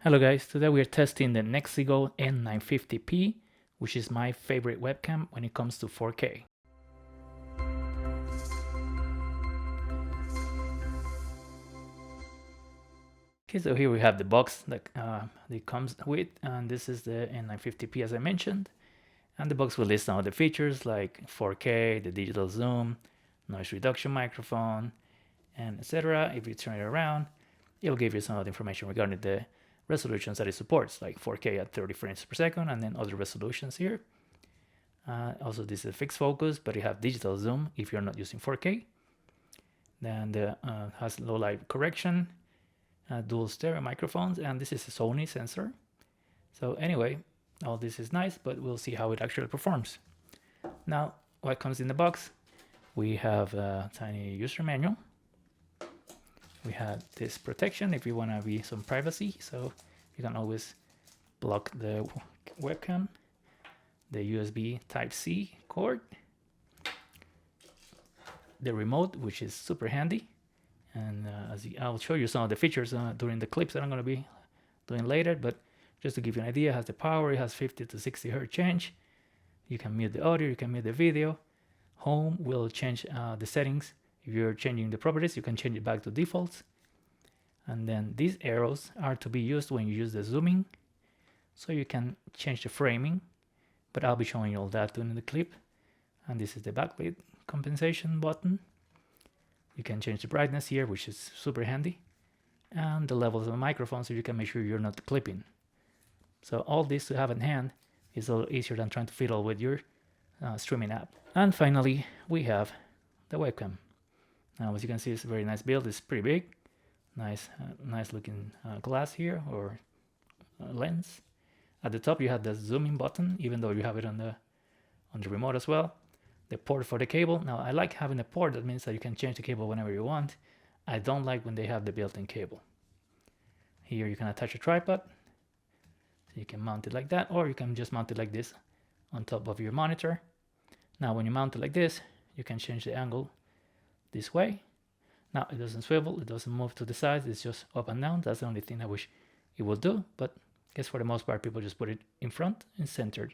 Hello guys, today we are testing the Nexigo N950P, which is my favorite webcam when it comes to 4K. Okay, so here we have the box that it comes with, and this is the N950P as I mentioned. And the box will list some of the features like 4K, the digital zoom, noise reduction microphone, and etc. If you turn it around, it'll give you some of the information regarding the resolutions that it supports, like 4K at 30 frames per second, and then other resolutions here. Also, this is fixed focus, but you have digital zoom if you're not using 4K. Then the has low light correction, dual stereo microphones, and this is a Sony sensor. So anyway, all this is nice, but we'll see how it actually performs. Now, what comes in the box? We have a tiny user manual. We have this protection if you want to be some privacy, so you can always block the webcam, the USB Type-C cord, the remote, which is super handy, and I'll show you some of the features during the clips that I'm going to be doing later, but just to give you an idea, it has the power, it has 50 to 60 hertz change, you can mute the audio, you can mute the video, home will change the settings. If you're changing the properties, you can change it back to defaults. And then these arrows are to be used when you use the zooming. So you can change the framing, but I'll be showing you all that during the clip. And this is the backlight compensation button. You can change the brightness here, which is super handy. And the levels of the microphone, so you can make sure you're not clipping. So all this to have in hand is a little easier than trying to fiddle with your streaming app. And finally, we have the webcam. Now, as you can see, it's a very nice build. It's pretty big. Nice looking glass here, or lens. At the top, you have the zooming button, even though you have it on the remote as well. The port for the cable. Now, I like having a port. That means that you can change the cable whenever you want. I don't like when they have the built-in cable. Here, you can attach a tripod. So you can mount it like that, or you can just mount it like this on top of your monitor. Now, when you mount it like this, you can change the angle this way. Now it doesn't swivel, it doesn't move to the sides, it's just up and down. That's the only thing I wish it would do, but I guess for the most part people just put it in front and centered.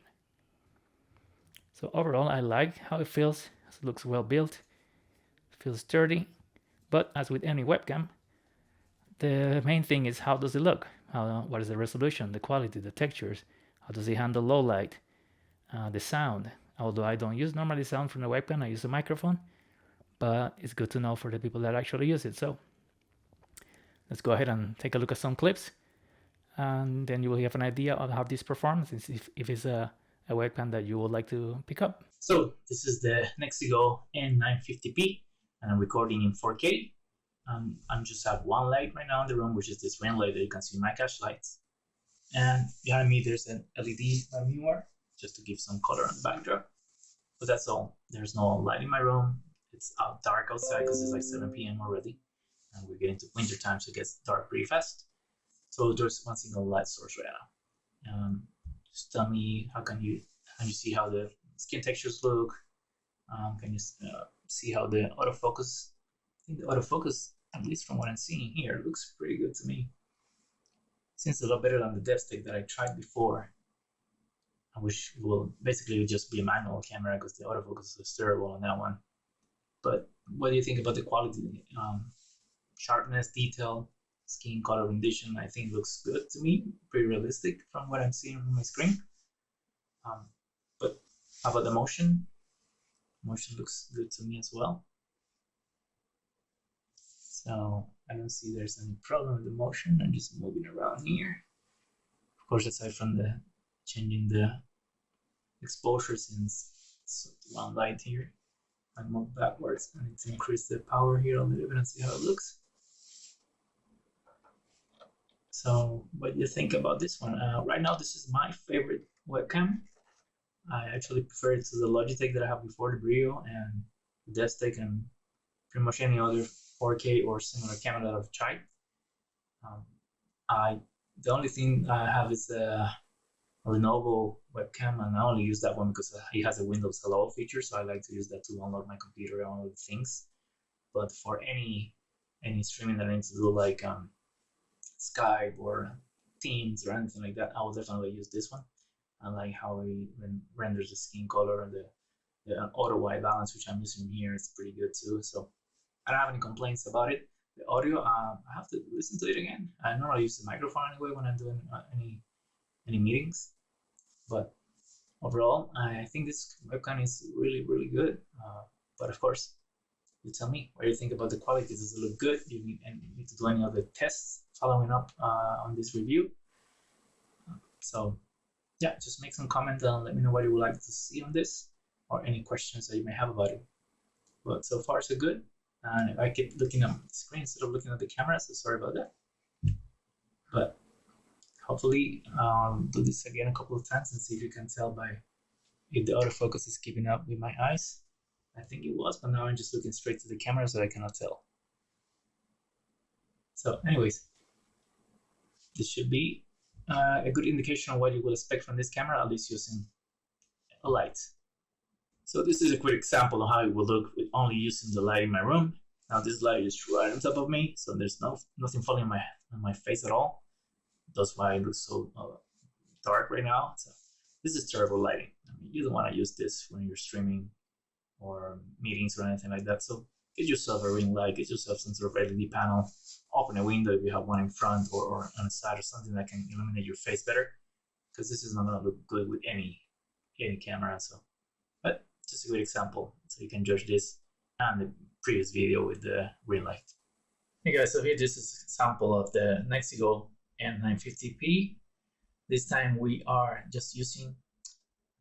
So overall I like how it feels. It looks well built, it feels sturdy, but as with any webcam, the main thing is how does it look? What is the resolution, the quality, the textures, how does it handle low light, the sound. Although I don't use normally sound from the webcam, I use a microphone, but it's good to know for the people that actually use it. So let's go ahead and take a look at some clips, and then you will have an idea of how this performs, if it's a webcam that you would like to pick up. So this is the Nexigo N950P, and I'm recording in 4K. I just have one light right now in the room, which is this ring light that you can see in my cache lights. And behind me there's an LED mirror, just to give some color on the backdrop. But that's all. There's no light in my room. It's dark outside because it's like 7 p.m. already, and we're getting to winter time, so it gets dark pretty fast. So there's one single light source right now. Just tell me, how can you see how the skin textures look? Can you see how the autofocus? I think the autofocus, at least from what I'm seeing here, looks pretty good to me. Seems a lot better than the depth stick that I tried before, which will basically just be a manual camera because the autofocus is terrible on that one. But what do you think about the quality? Sharpness, detail, skin color rendition, I think looks good to me. Pretty realistic from what I'm seeing on my screen. But how about the motion? Motion looks good to me as well. So I don't see there's any problem with the motion. I'm just moving around here. Of course, aside from the changing the exposure, since it's one light here, I move backwards and it's increase the power here a little bit and see how it looks. So what do you think about this one? Right now this is my favorite webcam. I actually prefer it to the Logitech that I have before, the Brio, and the Desktech, and pretty much any other 4K or similar camera that I've tried. The only thing I have is a Lenovo webcam, and I only use that one because it has a Windows Hello feature, so I like to use that to unlock my computer and all the things. But for any streaming that I need to do, like Skype or themes or anything like that, I will definitely use this one. I like how it renders the skin color and the auto white balance, which I'm using here, is pretty good too. So I don't have any complaints about it. The audio, I have to listen to it again. I normally use the microphone anyway when I'm doing any meetings, but overall, I think this webcam is really good. But of course, you tell me what you think about the quality. Does it look good? Do you need to do any other tests following up on this review? So yeah, just make some comment and let me know what you would like to see on this or any questions that you may have about it. But so far so good. And if I keep looking at the screen instead of looking at the camera, so sorry about that. But hopefully do this again a couple of times and see if you can tell by if the autofocus is keeping up with my eyes. I think it was, but now I'm just looking straight to the camera, so I cannot tell. So anyways, this should be a good indication of what you will expect from this camera, at least using a light. So this is a quick example of how it will look with only using the light in my room. Now this light is right on top of me, so there's nothing falling on my face at all. That's why it looks so dark right now. So this is terrible lighting. I mean, you don't want to use this when you're streaming or meetings or anything like that. So get yourself a ring light, get yourself some sort of LED panel, open a window if you have one in front or on the side or something that can illuminate your face better, because this is not going to look good with any camera. So, but just a good example, so you can judge this and the previous video with the ring light. Hey guys, so here this is a sample of the Nexigo N950P. This time we are just using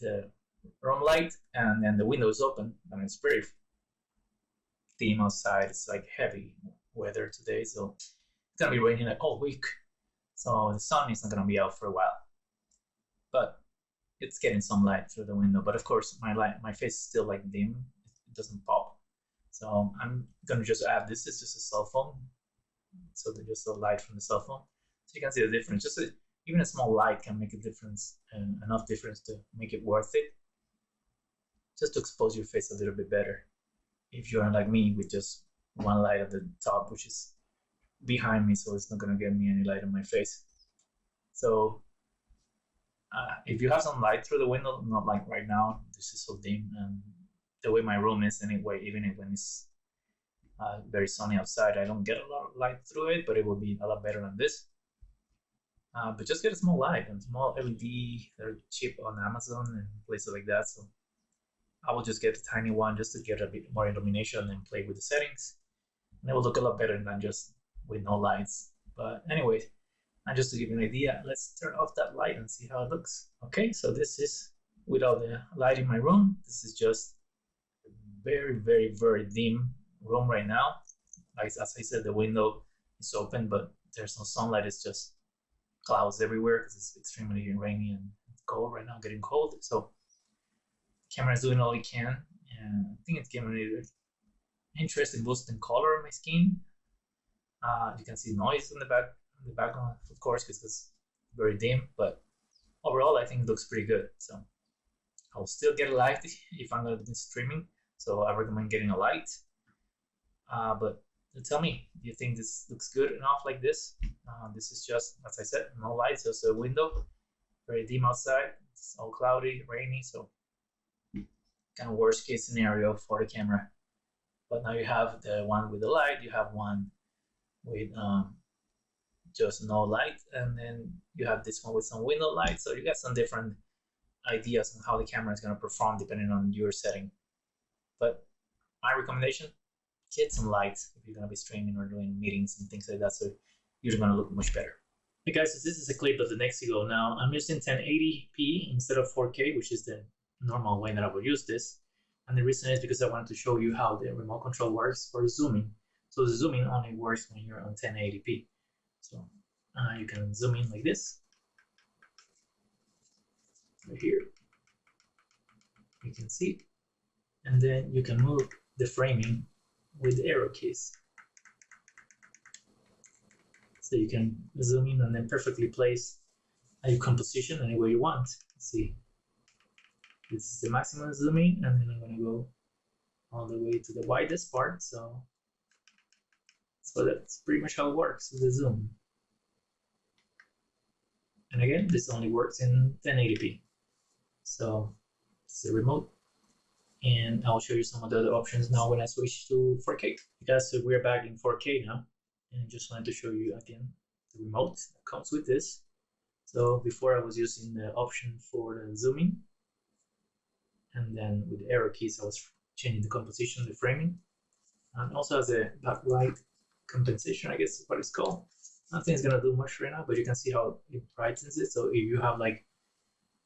the room light, and then the window is open, and it's very dim outside. It's like heavy weather today, so it's gonna be raining like all week, so the sun is not gonna be out for a while, but it's getting some light through the window. But of course my face is still like dim, it doesn't pop, so I'm gonna just add this is just a cell phone, so just a light from the cell phone, so you can see the difference. Even a small light can make a difference, and enough difference to make it worth it, just to expose your face a little bit better. If you're like me with just one light at the top, which is behind me, so it's not gonna get me any light on my face. So if you have some light through the window, not like right now, this is so dim, and the way my room is anyway, even when it's very sunny outside, I don't get a lot of light through it, but it will be a lot better than this. But just get a small light, and small LED, they're cheap on Amazon and places like that. So I will just get a tiny one just to get a bit more illumination and play with the settings. And it will look a lot better than just with no lights. But anyway, and just to give you an idea, let's turn off that light and see how it looks. Okay, so this is without the light in my room. This is just a very dim room right now. Like as I said, the window is open, but there's no sunlight. It's just clouds everywhere because it's extremely rainy and cold right now, getting cold. So camera is doing all it can, and I think it's giving me an interesting boost in color on my skin. You can see noise in the background, of course, because it's very dim, but overall I think it looks pretty good. So I'll still get a light if I'm going to be streaming, so I recommend getting a light. But tell me, do you think this looks good enough like this? This is just, as I said, no lights, just a window, very dim outside, it's all cloudy, rainy, so kind of worst case scenario for the camera. But now you have the one with the light, you have one with just no light, and then you have this one with some window light, so you got some different ideas on how the camera is going to perform depending on your setting. But my recommendation, get some light if you're going to be streaming or doing meetings and things like that, so you're going to look much better. Hey guys, so this is a clip of the Nexigo. Now I'm using 1080p instead of 4K, which is the normal way that I would use this. And the reason is because I wanted to show you how the remote control works for zooming. So the zooming only works when you're on 1080p. So you can zoom in like this. Right here. You can see. And then you can move the framing with the arrow keys. So you can zoom in and then perfectly place your composition any way you want. Let's see. This is the maximum zooming, and then I'm going to go all the way to the widest part. So that's pretty much how it works with the zoom. And again, this only works in 1080p. So it's the remote. And I'll show you some of the other options now when I switch to 4K. Because we're back in 4K now. And just wanted to show you again the remote that comes with this. So before I was using the option for the zooming. And then with the arrow keys, I was changing the composition, the framing. And also has a backlight compensation, I guess is what it's called. Nothing is gonna do much right now, but you can see how it brightens it. So if you have like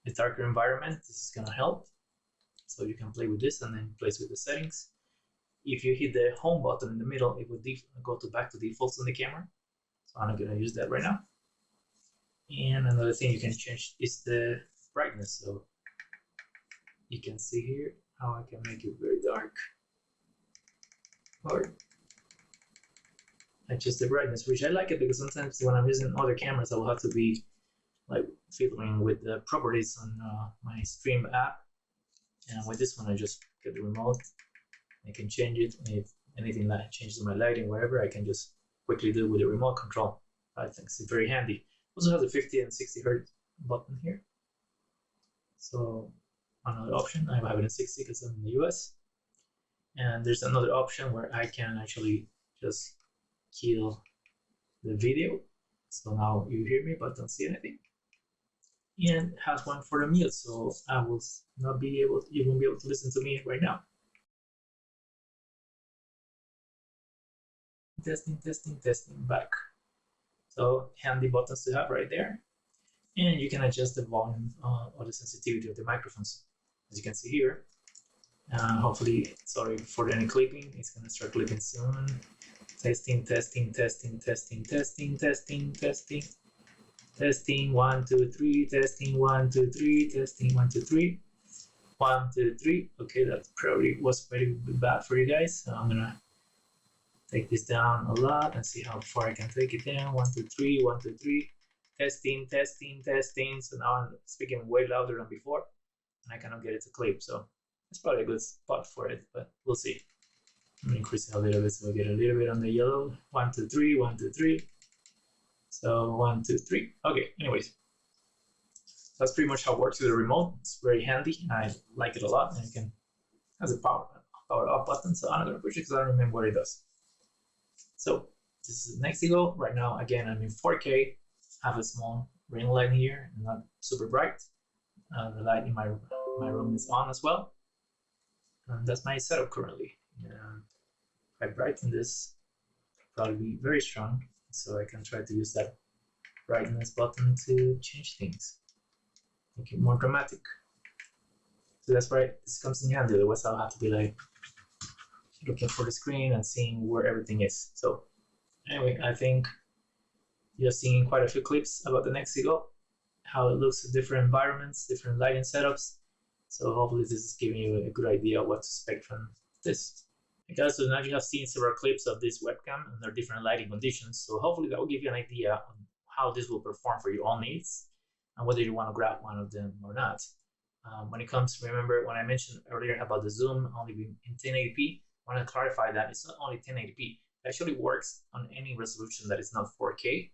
a darker environment, this is gonna help. So you can play with this and then place with the settings. If you hit the home button in the middle, it will go back to defaults on the camera. So I'm not gonna use that right now. And another thing you can change is the brightness. So you can see here how I can make it very dark. Or adjust the brightness, which I like it because sometimes when I'm using other cameras, I will have to be like fiddling with the properties on my stream app. And with this one, I just get the remote. I can change it. If anything that changes my lighting, whatever, I can just quickly do with the remote control. I think it's very handy. Also has a 50 and 60 hertz button here. So another option, I have it in 60 because I'm in the US. And there's another option where I can actually just kill the video. So now you hear me but don't see anything. And it has one for the mute, so I will not be able to, you won't be able to listen to me right now. Testing, testing, testing, back. So handy buttons to have right there. And you can adjust the volume or the sensitivity of the microphones. As you can see here. Hopefully, sorry for any clipping, it's gonna start clipping soon. Testing, testing, testing, testing, testing, testing, testing. Testing, 1, 2, 3, testing, 1, 2, 3, testing, 1, 2, 3. 1, 2, 3. Okay, that probably was very bad for you guys. So I'm gonna take this down a lot and see how far I can take it down. 1, 2, 3, 1, 2, 3. Testing, testing, testing. So now I'm speaking way louder than before, and I cannot get it to clip. So it's probably a good spot for it, but we'll see. I'm gonna increase it a little bit so we get a little bit on the yellow. 1, 2, 3, 1, 2, 3. So 1, 2, 3. Okay, anyways. That's pretty much how it works with the remote. It's very handy. I like it a lot. And it has a power up button, so I'm not gonna push it because I don't remember what it does. So this is Nexigo. Right now, again, I'm in 4K. I have a small ring light here, not super bright. The light in my room is on as well. And that's my setup currently. If I brighten this, probably be very strong. So I can try to use that brightness button to change things, make it more dramatic. So that's why this comes in handy. Otherwise, I'll have to be like looking for the screen and seeing where everything is. So anyway, I think you're seeing quite a few clips about the Nexigo, how it looks in different environments, different lighting setups. So hopefully this is giving you a good idea of what to expect from this. Okay, guys, so now you have seen several clips of this webcam and their different lighting conditions. So hopefully that will give you an idea on how this will perform for your own needs and whether you want to grab one of them or not. When it comes, remember when I mentioned earlier about the zoom only being in 1080p, I want to clarify that it's not only 1080p. It actually works on any resolution that is not 4K.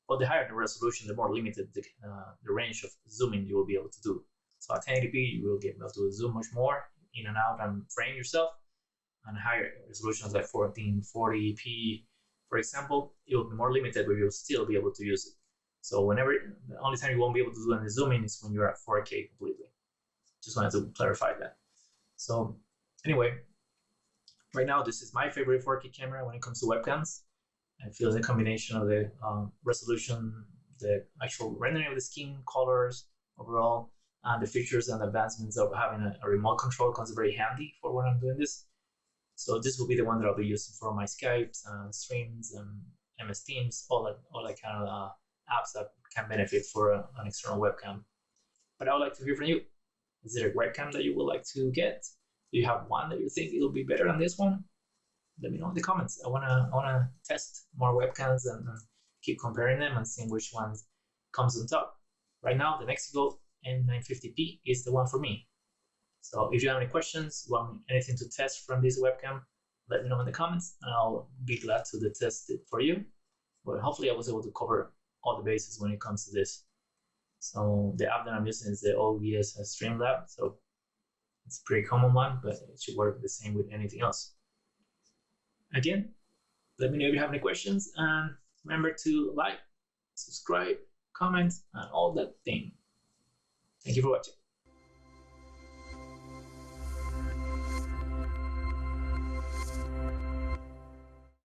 But the higher the resolution, the more limited the range of zooming you will be able to do. So at 1080p, you will get able to zoom much more in and out and frame yourself. And higher resolutions like 1440p, for example, it will be more limited, but you'll still be able to use it. So the only time you won't be able to do any zooming is when you're at 4K completely. Just wanted to clarify that. So anyway, right now this is my favorite 4K camera when it comes to webcams. I feel the combination of the resolution, the actual rendering of the skin colors overall, and the features and advancements of having a remote control comes very handy for when I'm doing this. So this will be the one that I'll be using for my Skypes, streams, and MS Teams, all that kind of apps that can benefit for an external webcam. But I would like to hear from you. Is there a webcam that you would like to get? Do you have one that you think it'll be better than this one? Let me know in the comments. I wanna test more webcams and keep comparing them and seeing which one comes on top. Right now, the Nexigo N950P is the one for me. So if you have any questions, want anything to test from this webcam, let me know in the comments and I'll be glad to test it for you. But hopefully I was able to cover all the bases when it comes to this. So the app that I'm using is the OBS Streamlab. So it's a pretty common one, but it should work the same with anything else. Again, let me know if you have any questions, and remember to like, subscribe, comment, and all that thing. Thank you for watching.